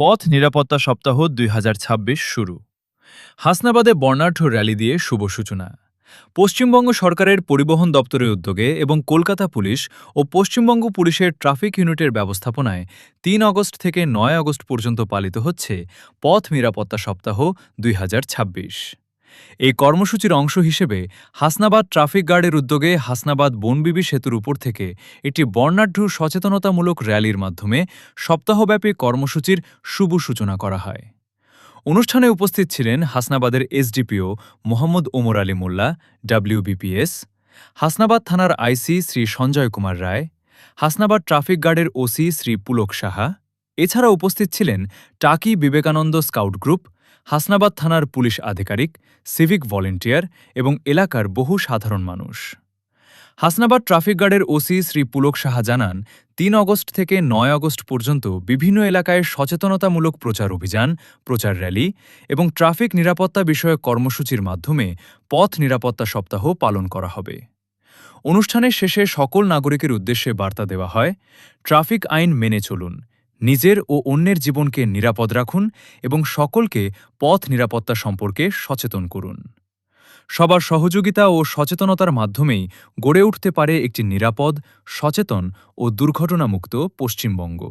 পথ নিরাপত্তা সপ্তাহ ২০২৬ শুরু। হাসনাবাদে বর্ণাঢ্য র্যালি দিয়ে শুভ সূচনা। পশ্চিমবঙ্গ সরকারের পরিবহন দপ্তরের উদ্যোগে এবং কলকাতা পুলিশ ও পশ্চিমবঙ্গ পুলিশের ট্রাফিক ইউনিটের ব্যবস্থাপনায় ৩ আগস্ট থেকে ৯ আগস্ট পর্যন্ত পালিত হচ্ছে পথ নিরাপত্তা সপ্তাহ ২০২৬। এই কর্মসূচির অংশ হিসেবে হাসনাবাদ ট্রাফিক গার্ডের উদ্যোগে হাসনাবাদ বনবিবি সেতুর উপর থেকে একটি বর্ণাঢ্য সচেতনতামূলক র্যালির মাধ্যমে সপ্তাহব্যাপী কর্মসূচির শুভ সূচনা করা হয়। অনুষ্ঠানে উপস্থিত ছিলেন হাসনাবাদের এসডিপিও মোহাম্মদ ওমর আলী মোল্লা, ডাব্লিউবিপিএস, হাসনাবাদ থানার আইসি শ্রী সঞ্জয় কুমার রায়, হাসনাবাদ ট্রাফিক গার্ডের ওসি শ্রী পুলক সাহা। এছাড়া উপস্থিত ছিলেন টাকি বিবেকানন্দ স্কাউট গ্রুপ, হাসনাবাদ থানার পুলিশ আধিকারিক, সিভিক ভলেন্টিয়ার এবং এলাকার বহু সাধারণ মানুষ। হাসনাবাদ ট্রাফিক গার্ডের ওসি শ্রী পুলক সাহা জানান, ৩ আগস্ট থেকে ৯ আগস্ট পর্যন্ত বিভিন্ন এলাকায় সচেতনতামূলক প্রচার অভিযান, প্রচার র্যালি এবং ট্রাফিক নিরাপত্তা বিষয়ক কর্মসূচির মাধ্যমে পথ নিরাপত্তা সপ্তাহ পালন করা হবে। অনুষ্ঠানের শেষে সকল নাগরিকের উদ্দেশ্যে বার্তা দেওয়া হয়, ট্রাফিক আইন মেনে চলুন, নিজের ও অন্যের জীবনকে নিরাপদ রাখুন এবং সকলকে পথ নিরাপত্তা সম্পর্কে সচেতন করুন। সবার সহযোগিতা ও সচেতনতার মাধ্যমেই গড়ে উঠতে পারে একটি নিরাপদ, সচেতন ও দুর্ঘটনামুক্ত পশ্চিমবঙ্গ।